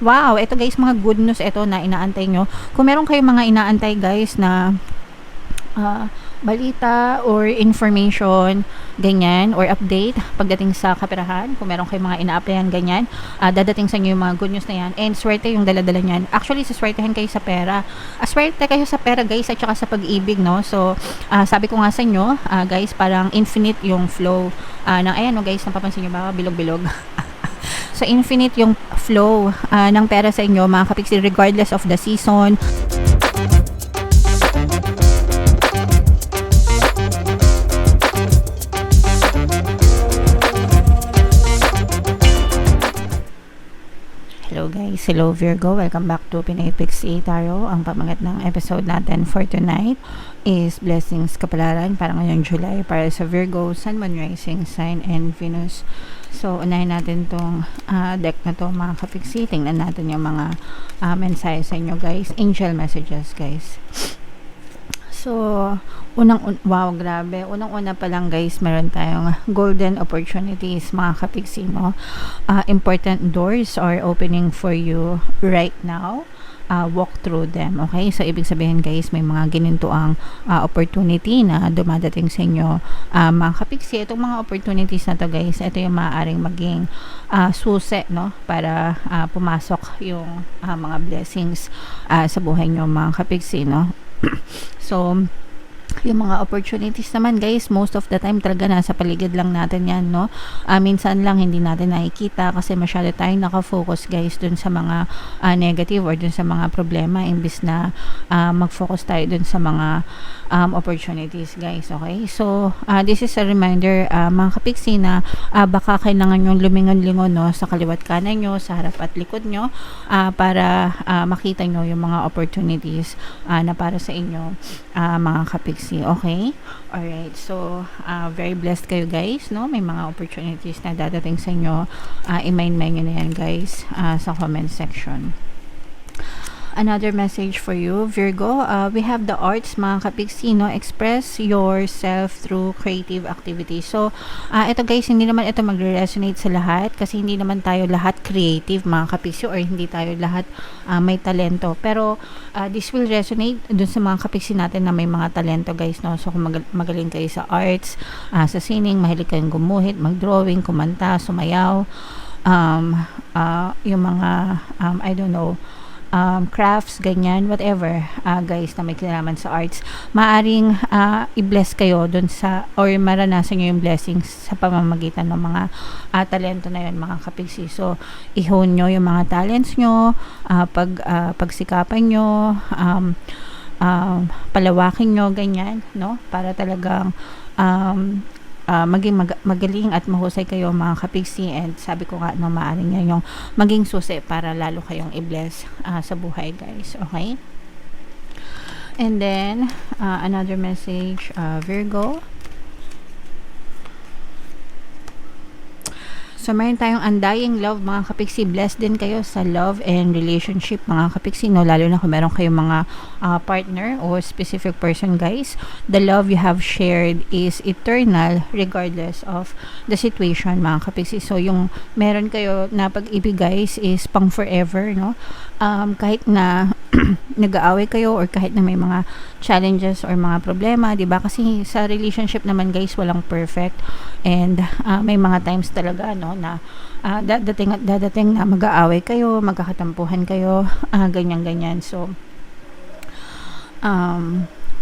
Wow, ito guys, mga good news ito na inaantay nyo. Kung meron kayong mga inaantay guys na balita or information, ganyan, or update pagdating sa kaperahan, kung meron kayong mga ina-applyan ganyan, dadating sa inyo yung mga good news na yan. And swerte yung daladala niyan. Actually, saswertehan kayo sa pera. Swerte kayo sa pera guys, at saka sa pag-ibig, no? So, sabi ko nga sa inyo, guys, parang infinite yung flow ng, ayan, no guys, napapansin nyo ba? Bilog-bilog. So, infinite yung flow ng pera sa inyo, mga kapiksi, regardless of the season. Hello guys, hello Virgo, welcome back to Pinay Pixie Tarot. Ang pamagat ng episode natin for tonight is Blessings Kapalaran para ngayong July para sa Virgo, Sun, Moon, Rising Sign, and Venus. So, unahin natin tong deck na to mga kapiksi. Tingnan natin yung mga mensahe sa inyo guys, angel messages guys. So, wow, grabe. Unang-una pa lang guys, meron tayong golden opportunities mga kapiksi mo. Important doors are opening for you right now. Walk through them, okay? So, ibig sabihin guys, may mga ginintuang opportunity na dumadating sa inyo mga kapiksi. Itong mga opportunities na to guys, ito yung maaaring maging susi, no? Para pumasok yung mga blessings sa buhay nyo mga kapiksi, no? So, yung mga opportunities naman guys, most of the time talaga nasa paligid lang natin yan, no? Minsan lang hindi natin nakikita kasi masyado tayong nakafocus guys dun sa mga negative or dun sa mga problema imbis na mag-focus tayo dun sa mga opportunities guys, okay? So, this is a reminder mga kapiksi na baka kailangan yung lumingon-lingon, no? Sa kaliwat kanan nyo, sa harap at likod nyo para makita nyo yung mga opportunities na para sa inyo mga kapiksi. Okay? Alright. So, very blessed kayo guys, no? May mga opportunities na dadating sa inyo. I-mind-mind nyo na yan guys sa comment section. Another message for you, Virgo. We have the arts, mga kapiksi, no? Express yourself through creative activities. So, ito guys, hindi naman ito magre-resonate sa lahat kasi hindi naman tayo lahat creative, mga kapiksi, or hindi tayo lahat may talento. Pero, this will resonate dun sa mga kapiksi natin na may mga talento, guys, no? So, kung magaling kayo sa arts, sa singing, mahilig kayong gumuhit, mag-drawing, kumanta, sumayaw, yung mga, I don't know, crafts, ganyan, whatever guys na may kinalaman sa arts, maaring i-bless kayo dun sa, or maranasan nyo yung blessings sa pamamagitan ng mga talento na yun mga kapiksi. So, i-hone nyo yung mga talents nyo, pagsikapan nyo, palawakin nyo, ganyan, no? Para talagang maging magaling at mahusay kayo mga kapiksi, and sabi ko nga no, maaaring yan yung maging susi para lalo kayong i-bless sa buhay guys, okay? And then another message, Virgo. So, meron tayong undying love, mga kapiksi. Blessed din kayo sa love and relationship, mga kapiksi, no? Lalo na kung meron kayong mga partner or specific person, guys. The love you have shared is eternal regardless of the situation, mga kapiksi. So, yung meron kayo na pag-ibig, guys, is pang forever, no? Kahit na nag-aaway kayo or kahit na may mga challenges or mga problema, 'di ba? Kasi sa relationship naman guys, walang perfect, and may mga times talaga, no, na dadating na mag-aaway kayo, magkakatampuhan kayo, ganyan. So,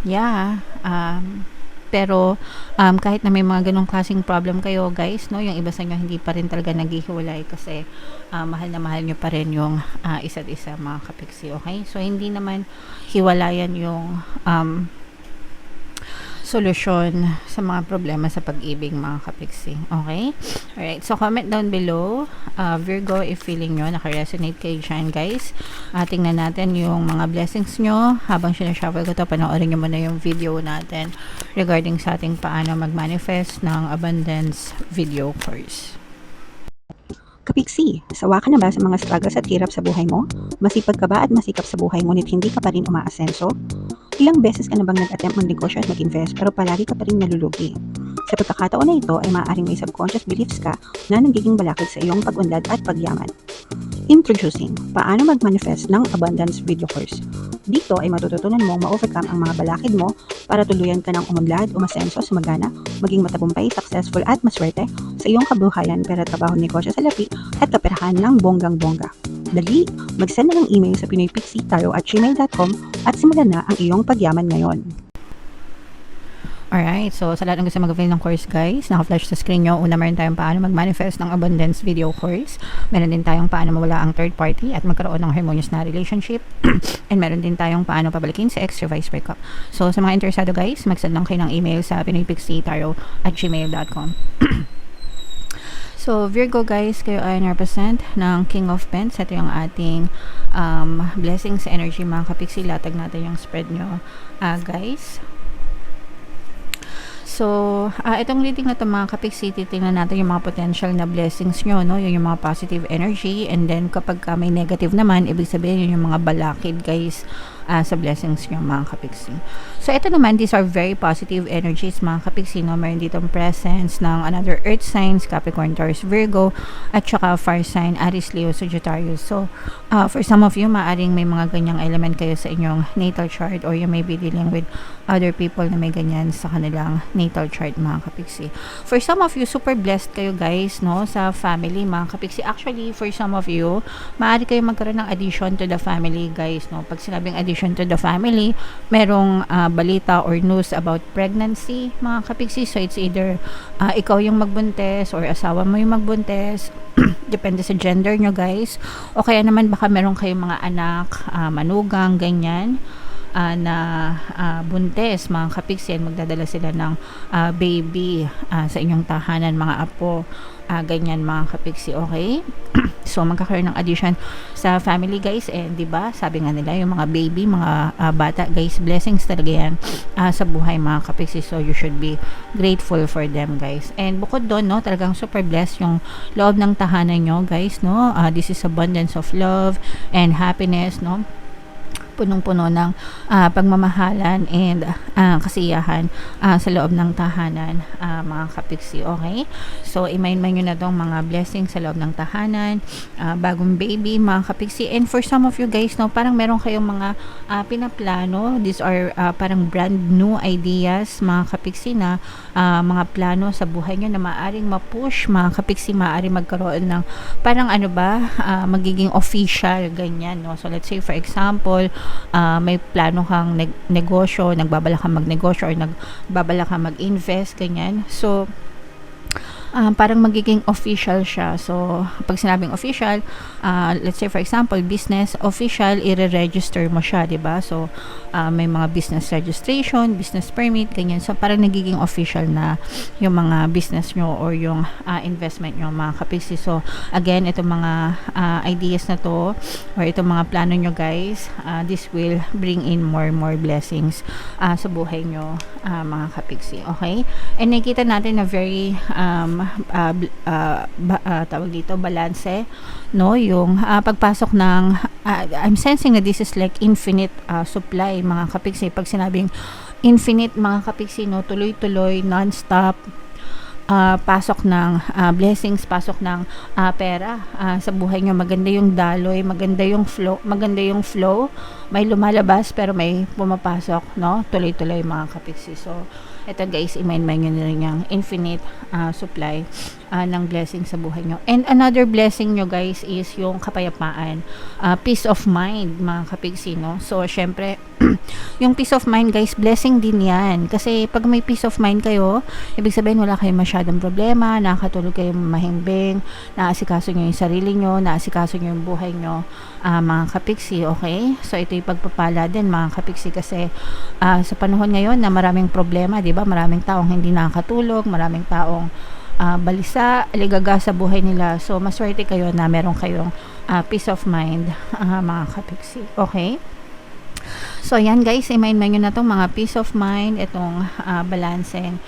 yeah, pero kahit na may mga ganong klaseng problem kayo guys, no, yung iba sa inyo hindi pa rin talaga naghihiwalay kasi mahal na mahal nyo pa rin yung isa't isa, mga kapiksi, okay? So, hindi naman hiwalayan yung solusyon sa mga problema sa pag-ibig, mga kapiksi, okay? Alright, so comment down below, Virgo, if feeling nyo naka-resonate kayo dyan guys. Tingnan natin yung mga blessings nyo. Habang sinashuffle ko to, panoorin nyo muna yung video natin regarding sa ating paano mag-manifest ng abundance video course. Kapiksi, sawa ka na ba sa mga struggles at hirap sa buhay mo? Masipag ka ba at masikap sa buhay ngunit hindi ka pa rin umaasenso? Ilang beses ka na bang nag-attempt mag-negosyo at mag-invest pero palagi ka pa rin nalulugi? Sa pagkakataon na ito ay maaaring may subconscious beliefs ka na nagiging balakid sa iyong pag-unlad at pagyaman. Introducing, paano mag-manifest ng abundance video course. Dito ay matututunan mong ma-overcome ang mga balakid mo para tuluyan ka ng umunlad, umasenso, sumagana, maging matagumpay, successful at maswerte sa iyong kabuhayan, pera, trabaho, negosyo, salapi at kaperahan ng bonggang-bongga. Dali, mag-send na ng email sa pinoypixie@gmail.com at simulan na ang iyong pagyaman ngayon. Alright, so sa lahat ng gusto mag-avail ng course guys, naka-flash sa screen nyo. Una, meron tayong paano mag-manifest ng abundance video course. Meron din tayong paano mawala ang third party at magkaroon ng harmonious na relationship. And meron din tayong paano pabalikin sa ex reverse breakup. So sa mga interesado guys, mag-send lang kayo ng email sa pinoypixie@gmail.com. So Virgo guys, kayo ay represent ng King of Pentacles. Ito yung ating blessings energy mga kapixie. Latag natin yung spread nyo guys. So, itong reading na ito mga kapixie, titingnan natin yung mga potential na blessings nyo, no? Yun yung mga positive energy. And then, kapag may negative naman, ibig sabihin yun yung mga balakid, guys, sa blessings nyo mga kapixie. So, ito naman, these are very positive energies mga kapixie, no? Meron ditong presence ng another earth signs, Capricorn, Taurus, Virgo, at saka fire sign, Aries, Leo, Sagittarius. So, for some of you, maaring may mga ganyang element kayo sa inyong natal chart, or you may be dealing with other people na may ganyan sa kanilang natal chart mga kapixie. For some of you, super blessed kayo guys, no, sa family mga kapixie. Actually, for some of you, maaari kayo magkaroon ng addition to the family guys, no. Pag sinabing addition to the family, merong balita or news about pregnancy mga kapixie. So it's either ikaw yung magbuntes or asawa mo yung magbuntes. Depende sa gender nyo guys. O kaya naman baka meron kayong mga anak, manugang, ganyan, na buntes mga kapixie, magdadala sila ng baby sa inyong tahanan, mga apo, ganyan mga kapixie, okay? So magkakaroon ng addition sa family guys, and diba sabi nga nila yung mga baby, mga bata guys, blessings talaga yan sa buhay mga kapixie. So you should be grateful for them guys. And bukod doon, no, talagang super blessed yung loob ng tahanan nyo guys, no. This is abundance of love and happiness, no, punong-puno ng pagmamahalan and kasiyahan sa loob ng tahanan mga kapixie, okay? So imayin-mayin nyo na tong mga blessings sa loob ng tahanan, bagong baby mga kapixie. And for some of you guys, no, parang meron kayong mga pinaplano. These are parang brand new ideas mga kapixie, na mga plano sa buhay nyo na maaring ma-push mga kapixie, maaring magkaroon ng parang ano ba, magiging official ganyan, no. So let's say for example, may plano kang negosyo, nagbabala kang magnegosyo or nagbabala kang mag-invest, ganyan. So, parang magiging official siya. So, pag sinabing official, let's say for example, business official, i-register mo siya, 'di ba? So, may mga business registration, business permit, ganyan. So, parang nagiging official na yung mga business nyo or yung investment nyo mga kapixie. So, again, itong mga ideas na to or itong mga plano nyo guys, this will bring in more and more blessings sa buhay nyo mga kapixie, okay? And nakikita natin na very tawag dito, balanse, no, yung pagpasok ng I'm sensing that this is like infinite supply mga kapixie. Pag sinabing infinite mga kapixie, no, tuloy-tuloy, non-stop pasok ng blessings, pasok ng pera sa buhay nyo. Maganda yung daloy, maganda yung flow, may lumalabas pero may pumapasok, no, tuloy-tuloy mga kapixie. So ito guys, imayin-mayin nyo na rin yung infinite supply ng blessing sa buhay nyo. And another blessing nyo guys is yung kapayapaan, peace of mind mga kapixie, no. So syempre yung peace of mind guys, blessing din yan. Kasi pag may peace of mind kayo, ibig sabihin wala kayong masyadong problema, nakakatulog kayo mahimbing, naasikaso nyo yung sarili nyo, naasikaso nyo yung buhay nyo mga kapixie, okay? So ito yung pagpapala din mga kapixie, kasi sa panahon ngayon na maraming problema, di ba? Maraming taong hindi nakakatulog, maraming taong balisa, aligaga sa buhay nila. So maswerte kayo na meron kayong peace of mind mga kapixie, okay? So yan guys, imayin-mayin nyo na itong mga peace of mind, itong balancing,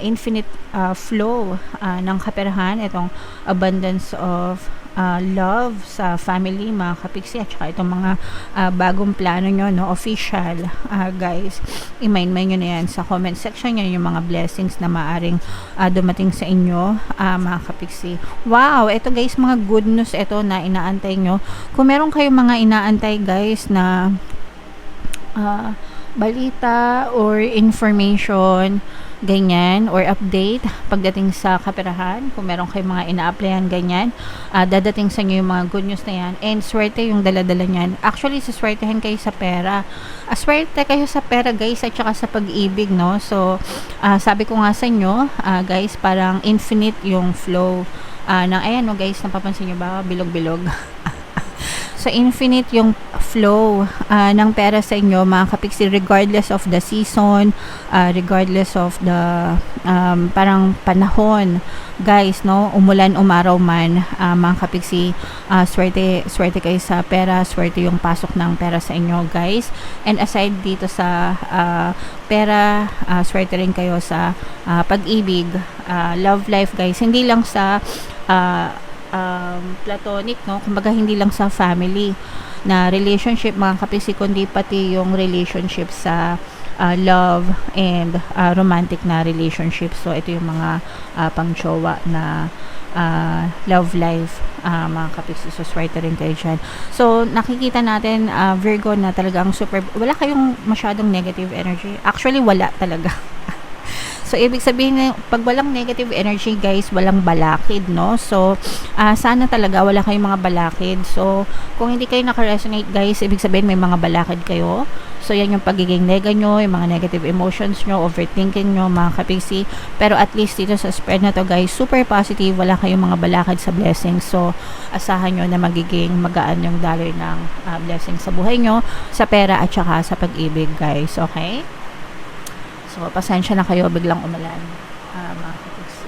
infinite flow ng kaperahan, itong abundance of love sa family, mga kapiksi, at saka itong mga bagong plano nyo, no, official, guys, i-mind nyo na yan sa comment section nyo, yung mga blessings na maaring dumating sa inyo, mga kapiksi. Wow, ito guys, mga good news ito na inaantay nyo. Kung meron kayong mga inaantay guys na balita or information, ganyan, or update pagdating sa kaperahan, kung meron kayong mga ina-applyan ganyan, dadating sa inyo yung mga good news na yan, and swerte yung dala-dala nyan. Actually, saswertehan kayo sa pera, swerte kayo sa pera guys, at saka sa pag-ibig, no. So sabi ko nga sa inyo, guys, parang infinite yung flow ng, ayan, no guys, napapansin nyo ba, bilog-bilog. So, infinite yung flow ng pera sa inyo, mga kapiksi, regardless of the season, regardless of the parang panahon, guys, no, umulan, umaraw man, mga kapiksi, swerte kayo sa pera, swerte yung pasok ng pera sa inyo, guys. And aside dito sa pera, swerte rin kayo sa pag-ibig, love life, guys, hindi lang sa platonic, no, kumbaga hindi lang sa family na relationship, mga kapisi, kundi pati yung relationship sa love and romantic na relationship. So ito yung mga pang-jowa na love life, mga kapisi. So swerte rin kayo dyan. So nakikita natin, Virgo, na talagang super, wala kayong masyadong negative energy. Actually wala talaga. So, ibig sabihin na pag walang negative energy, guys, walang balakid, no? So, sana talaga wala kayong mga balakid. So, kung hindi kayo naka-resonate, guys, ibig sabihin may mga balakid kayo. So, yan yung pagiging nega nyo, yung mga negative emotions nyo, overthinking nyo, mga kapiksi. Pero at least dito sa spread na to, guys, super positive, wala kayong mga balakid sa blessings. So, asahan nyo na magiging magaan yung daloy ng blessings sa buhay nyo, sa pera at saka sa pag-ibig, guys. Okay? So, pasensya na kayo, biglang umulan, mga kapiksi.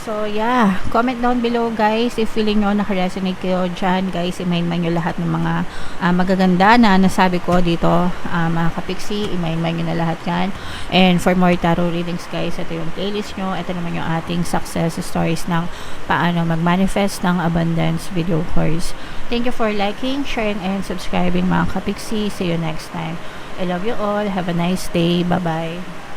So, yeah, comment down below, guys, if feeling nyo nakaresonate kayo dyan, guys, i-mind nyo lahat ng mga magaganda na nasabi ko dito, mga kapiksi, i-mind nyo na lahat yan. And for more tarot readings, guys, ito yung playlist nyo, ito naman yung ating success stories ng paano mag-manifest ng abundance video course. Thank you for liking, sharing, and subscribing, mga kapiksi. See you next time. I love you all. Have a nice day. Bye-bye.